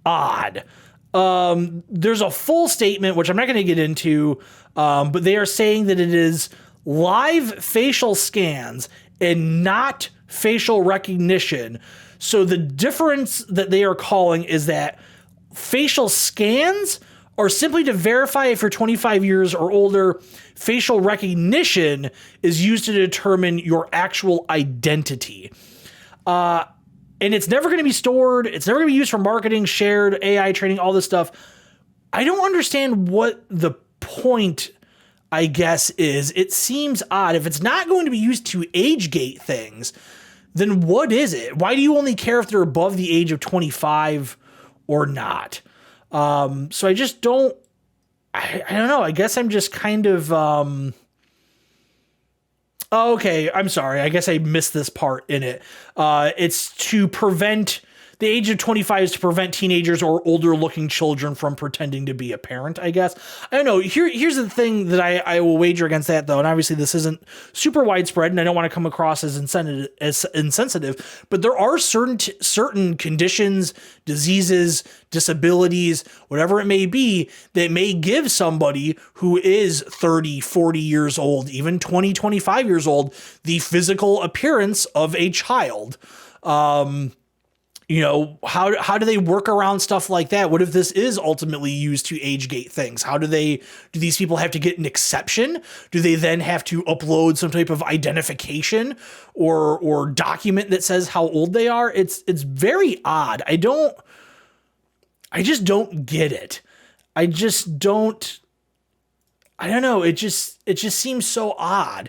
A: odd. There's a full statement, which I'm not going to get into, but they are saying that it is live facial scans and not facial recognition. So the difference that they are calling is that facial scans are simply to verify if you're 25 years or older. Facial recognition is used to determine your actual identity. And it's never going to be stored. It's never going to be used for marketing, shared, AI training, all this stuff. I don't understand what the point, I guess, is. It seems odd. If it's not going to be used to age gate things, then what is it? Why do you only care if they're above the age of 25 or not? So I just don't, I don't know. I guess I'm just kind of, okay, I'm sorry. I guess I missed this part in it. It's to prevent, the age of 25 is to prevent teenagers or older looking children from pretending to be a parent, I guess. I don't know. Here's the thing that I will wager against that, though. And obviously this isn't super widespread and I don't want to come across as insensitive, but there are certain conditions, diseases, disabilities, whatever it may be, that may give somebody who is 30, 40 years old, even 20, 25 years old, the physical appearance of a child. You know, how do they work around stuff like that? What if this is ultimately used to age gate things? Do these people have to get an exception? Do they then have to upload some type of identification or document that says how old they are? It's very odd. I just don't get it. I don't know. It just seems so odd.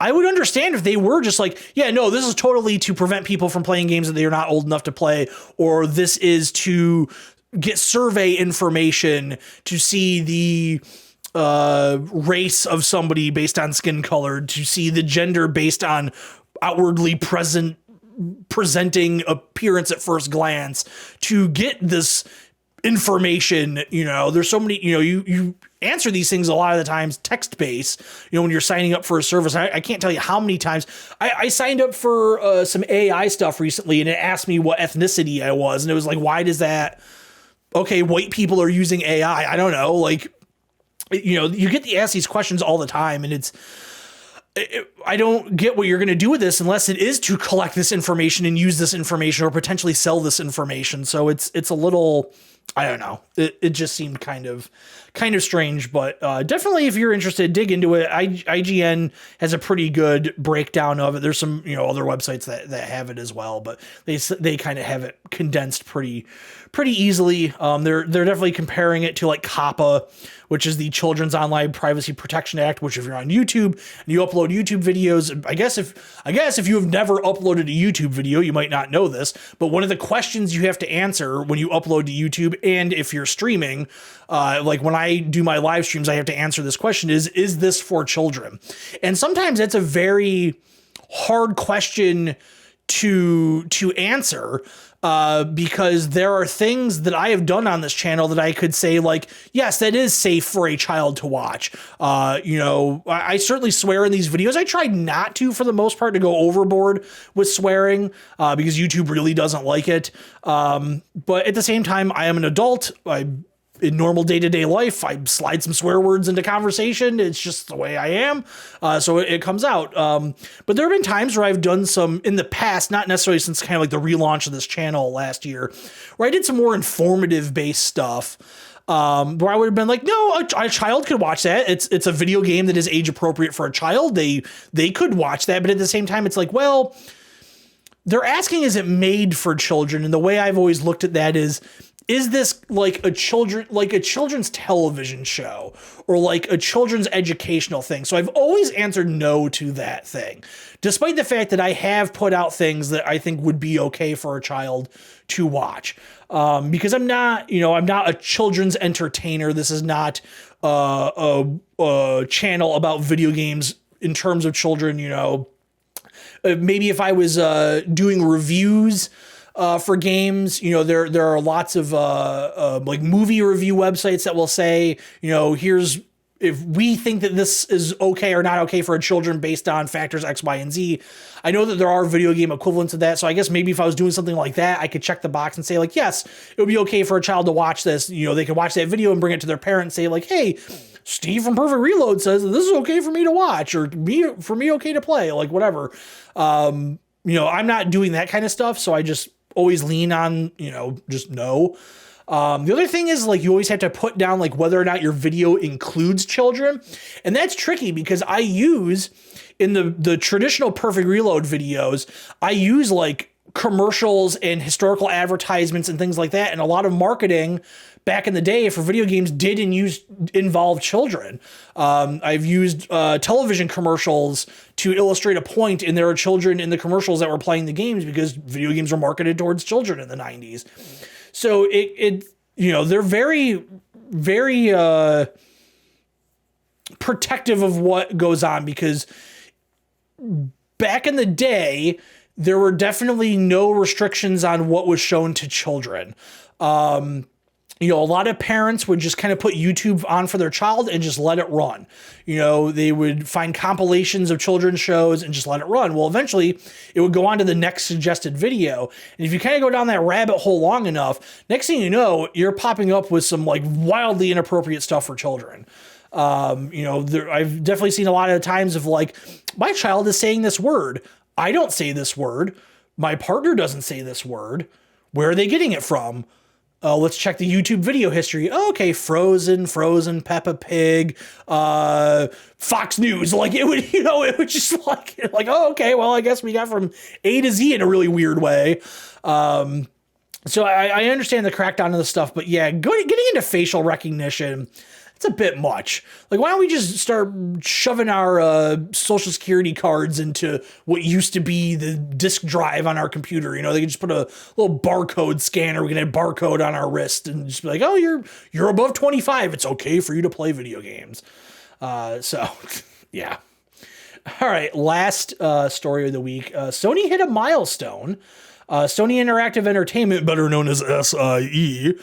A: I would understand if they were just like, yeah, no, this is totally to prevent people from playing games that they are not old enough to play, or this is to get survey information to see the race of somebody based on skin color, to see the gender based on outwardly presenting appearance at first glance, to get this information. You know, there's so many, you know, you answer these things a lot of the times text-based, you know, when you're signing up for a service. I can't tell you how many times I signed up for some AI stuff recently, and it asked me what ethnicity I was. And it was like, why does that? Okay, white people are using AI. I don't know. Like, you know, you get asked these questions all the time, and I don't get what you're going to do with this unless it is to collect this information and use this information or potentially sell this information. So it's a little I don't know. It just seemed kind of strange, but definitely if you're interested, dig into it. IGN has a pretty good breakdown of it. There's some other websites that have it as well, but they kind of have it condensed pretty easily. They're definitely comparing it to like COPPA, which is the Children's Online Privacy Protection Act, which if you're on YouTube and you upload YouTube videos, I guess if you have never uploaded a YouTube video, you might not know this, but one of the questions you have to answer when you upload to YouTube and if you're streaming, like when I do my live streams, I have to answer this question is this for children? And sometimes it's a very hard question to answer, because there are things that I have done on this channel that I could say like, yes, that is safe for a child to watch. I certainly swear in these videos. I tried not to, for the most part, to go overboard with swearing, because YouTube really doesn't like it. But at the same time, I am an adult. In normal day-to-day life, I slide some swear words into conversation. It's just the way I am. So it comes out. But there have been times where I've done some in the past, not necessarily since kind of like the relaunch of this channel last year, where I did some more informative based stuff. Where I would have been like, no, a child could watch that. It's a video game that is age appropriate for a child. They could watch that. But at the same time, it's like, well, they're asking, is it made for children? And the way I've always looked at that is this like a children's television show or like a children's educational thing? So I've always answered no to that thing, despite the fact that I have put out things that I think would be okay for a child to watch. Because I'm not a children's entertainer. This is not a channel about video games in terms of children. Maybe if I was doing reviews for games, there are lots of like movie review websites that will say, here's if we think that this is okay or not okay for a children based on factors X, Y, and Z. I know that there are video game equivalents of that. So I guess maybe if I was doing something like that, I could check the box and say like, yes, it would be okay for a child to watch this. They could watch that video and bring it to their parent and say like, hey, Steve from Perfect Reload says this is okay for me to watch, or for me okay to play, like whatever. I'm not doing that kind of stuff. So I just always lean on, just no. The other thing is like, you always have to put down like whether or not your video includes children. And that's tricky because I use in the traditional Perfect Reload videos, I use like commercials and historical advertisements and things like that. And a lot of marketing back in the day for video games did involve children. I've used television commercials to illustrate a point, and there are children in the commercials that were playing the games because video games were marketed towards children in the 90s. So they're very, very protective of what goes on, because back in the day, there were definitely no restrictions on what was shown to children. A lot of parents would just kind of put YouTube on for their child and just let it run. They would find compilations of children's shows and just let it run. Well, eventually it would go on to the next suggested video. And if you kind of go down that rabbit hole long enough, next thing you know, you're popping up with some like wildly inappropriate stuff for children. I've definitely seen a lot of times of like, my child is saying this word. I don't say this word. My partner doesn't say this word. Where are they getting it from? Let's check the YouTube video history. Oh, okay, Frozen, Peppa Pig, Fox News. Like it would just like, oh, okay, well, I guess we got from A to Z in a really weird way. So I understand the crackdown on this stuff, but yeah, getting into facial recognition, it's a bit much. Like, why don't we just start shoving our social security cards into what used to be the disk drive on our computer? They could just put a little barcode scanner. We can have barcode on our wrist and just be like, oh, you're above 25. It's okay for you to play video games. So yeah. All right. Last story of the week. Sony hit a milestone. Sony Interactive Entertainment, better known as SIE,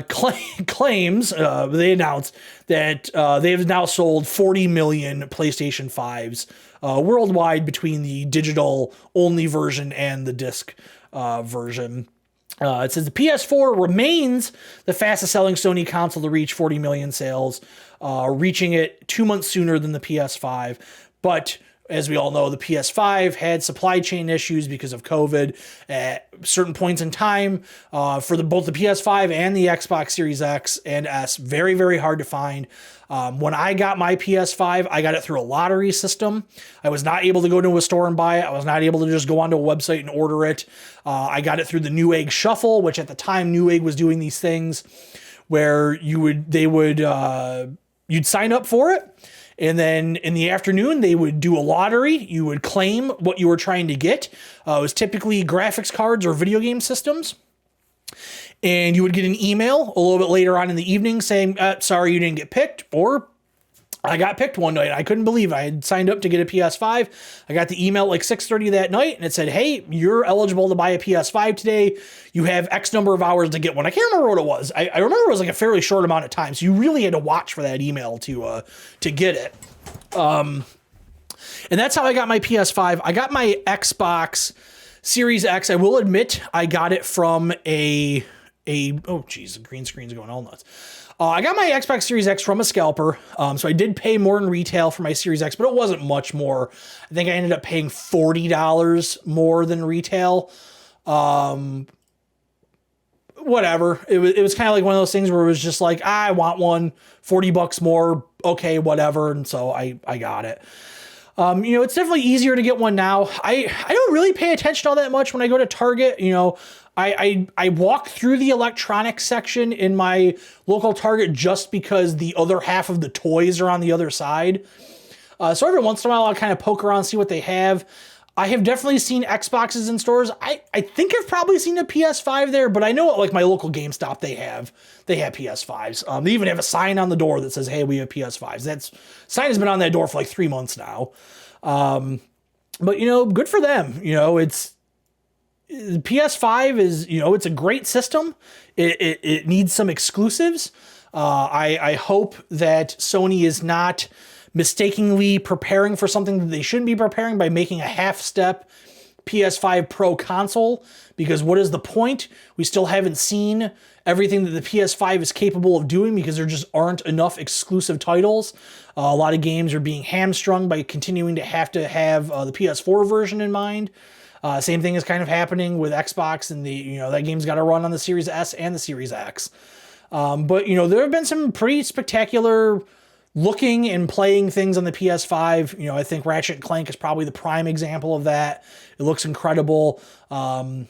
A: claims, they announced that they have now sold 40 million PlayStation 5s worldwide between the digital only version and the disc version. It says the PS4 remains the fastest selling Sony console to reach 40 million sales, reaching it 2 months sooner than the PS5. But As we all know, the PS5 had supply chain issues because of COVID at certain points in time. For both the PS5 and the Xbox Series X and S, very, very hard to find. When I got my PS5, I got it through a lottery system. I was not able to go to a store and buy it. I was not able to just go onto a website and order it. I got it through the Newegg Shuffle, which at the time Newegg was doing these things where you'd sign up for it. And then in the afternoon, they would do a lottery. You would claim what you were trying to get. It was typically graphics cards or video game systems. And you would get an email a little bit later on in the evening saying, sorry, you didn't get picked. Or I got picked one night. I couldn't believe it. I had signed up to get a PS5. I got the email at like 6:30 that night, and it said, hey, you're eligible to buy a PS5 today. You have X number of hours to get one. I can't remember what it was. I remember it was like a fairly short amount of time, so you really had to watch for that email to get it. And that's how I got my PS5. I got my Xbox Series X. I will admit I got it from oh geez, the green screen's going all nuts. I got my Xbox Series X from a scalper, so I did pay more in retail for my Series X, but it wasn't much more. I think I ended up paying $40 more than retail. Whatever. It was kind of like one of those things where it was just like, I want one, $40 more, okay, whatever, and so I got it. It's definitely easier to get one now. I don't really pay attention all that much when I go to Target. I walk through the electronics section in my local Target just because the other half of the toys are on the other side. So every once in a while, I'll kind of poke around, see what they have. I have definitely seen Xboxes in stores. I think I've probably seen a PS5 there, but I know at like my local GameStop, they have PS5s. They even have a sign on the door that says, hey, we have PS5s. That sign has been on that door for like 3 months now. But good for them. The PS5 is, it's a great system. It needs some exclusives. I hope that Sony is not mistakenly preparing for something that they shouldn't be preparing by making a half-step PS5 Pro console, because what is the point? We still haven't seen everything that the PS5 is capable of doing because there just aren't enough exclusive titles. A lot of games are being hamstrung by continuing to have the PS4 version in mind. Same thing is kind of happening with Xbox, and that game's got to run on the Series S and the Series X. But there have been some pretty spectacular looking and playing things on the PS5. I think Ratchet & Clank is probably the prime example of that. It looks incredible. I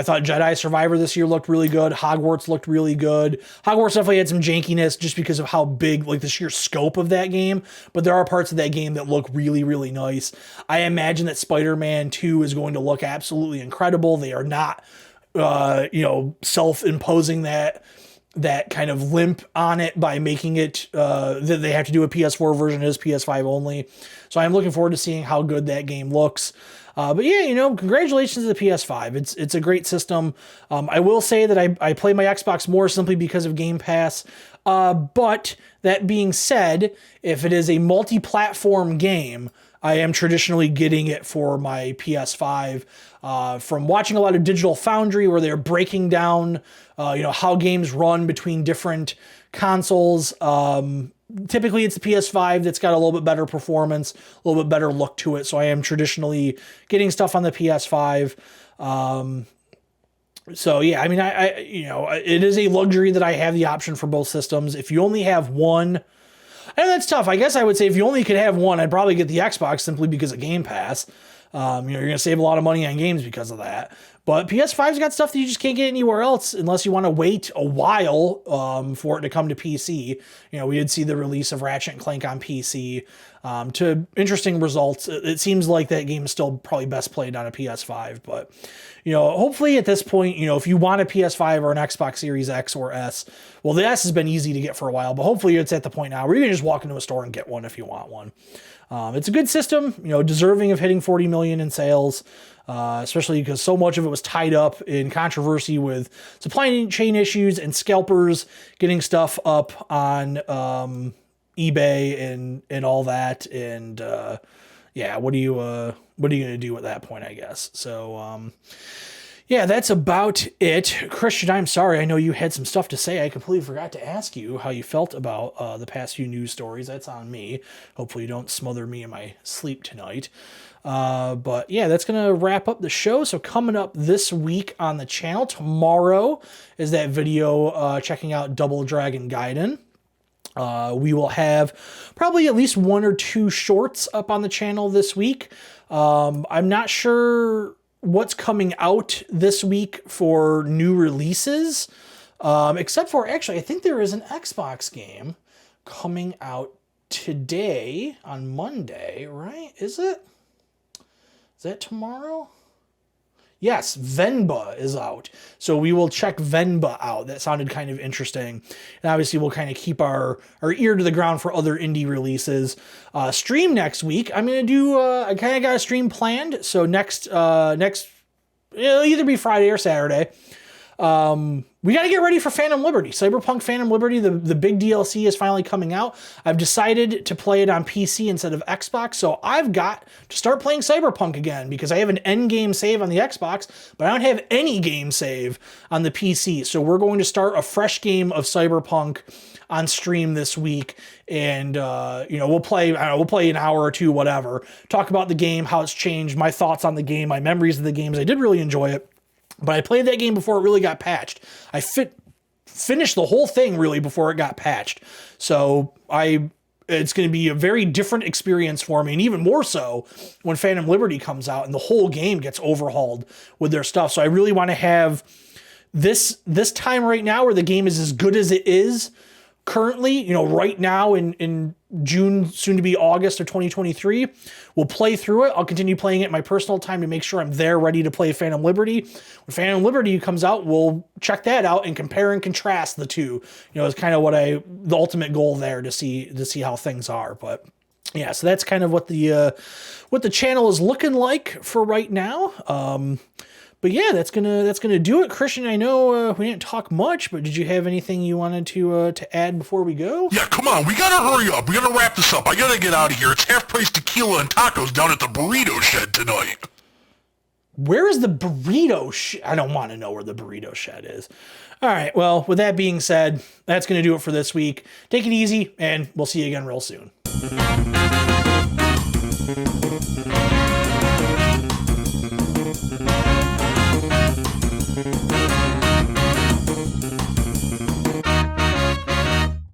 A: thought Jedi Survivor this year looked really good. Hogwarts looked really good. Hogwarts definitely had some jankiness just because of how big, like the sheer scope of that game. But there are parts of that game that look really, really nice. I imagine that Spider-Man 2 is going to look absolutely incredible. They are not, self-imposing that kind of limp on it by making it that they have to do a PS4 version as PS5 only. So I'm looking forward to seeing how good that game looks. But yeah, congratulations to the PS5. It's a great system. I will say that I play my Xbox more simply because of Game Pass. But that being said, if it is a multi-platform game, I am traditionally getting it for my PS5. From watching a lot of Digital Foundry where they're breaking down, how games run between different consoles. Typically it's the PS5 that's got a little bit better performance, a little bit better look to it. So I am traditionally getting stuff on the PS5. So yeah, I mean, it is a luxury that I have the option for both systems. If you only have one, and that's tough. I guess I would say if you only could have one, I'd probably get the Xbox simply because of Game Pass. You're going to save a lot of money on games because of that. But PS5's got stuff that you just can't get anywhere else unless you want to wait a while for it to come to PC. We did see the release of Ratchet & Clank on PC to interesting results. It seems like that game is still probably best played on a PS5. But, hopefully at this point, if you want a PS5 or an Xbox Series X or S, well, the S has been easy to get for a while, but hopefully it's at the point now where you can just walk into a store and get one if you want one. It's a good system, deserving of hitting 40 million in sales, especially because so much of it was tied up in controversy with supply chain issues and scalpers getting stuff up on eBay and all that. And what are you going to do at that point, I guess? So, Yeah, that's about it. Christian, I'm sorry. I know you had some stuff to say. I completely forgot to ask you how you felt about the past few news stories. That's on me. Hopefully you don't smother me in my sleep tonight. But yeah, that's going to wrap up the show. So coming up this week on the channel, tomorrow is that video checking out Double Dragon Gaiden. We will have probably at least 1 or 2 shorts up on the channel this week. I'm not sure what's coming out this week for new releases, except for, actually, I think there is an Xbox game coming out today on Monday, right? Is it? Is that tomorrow? Yes, Venba is out. So we will check Venba out. That sounded kind of interesting. And obviously we'll kind of keep our ear to the ground for other indie releases. Stream next week. I'm going to do, I kind of got a stream planned. So next, it'll either be Friday or Saturday. We got to get ready for Phantom Liberty. Cyberpunk Phantom Liberty, the big DLC is finally coming out. I've decided to play it on PC instead of Xbox, so I've got to start playing Cyberpunk again because I have an endgame save on the Xbox, but I don't have any game save on the PC. So we're going to start a fresh game of Cyberpunk on stream this week, and we'll play an hour or two, whatever. Talk about the game, how it's changed, my thoughts on the game, my memories of the games. I did really enjoy it. But I played that game before it really got patched. I finished the whole thing really before it got patched. So it's going to be a very different experience for me, and even more so when Phantom Liberty comes out and the whole game gets overhauled with their stuff. So I really want to have this time right now where the game is as good as it is currently, right now in June, soon to be August of 2023. We'll play through it. I'll continue playing it in my personal time to make sure I'm there ready to play Phantom Liberty. When Phantom Liberty comes out, we'll check that out and compare and contrast the two. It's kind of the ultimate goal there to see how things are. But yeah, so that's kind of what the channel is looking like for right now. But yeah, that's gonna do it. Christian, I know we didn't talk much, but did you have anything you wanted to add before we go?
B: Yeah, come on, we gotta hurry up. We gotta wrap this up. I gotta get out of here. It's half-price tequila and tacos down at the burrito shed tonight.
A: Where is the burrito shed? I don't want to know where the burrito shed is. All right, well, with that being said, that's gonna do it for this week. Take it easy, and we'll see you again real soon.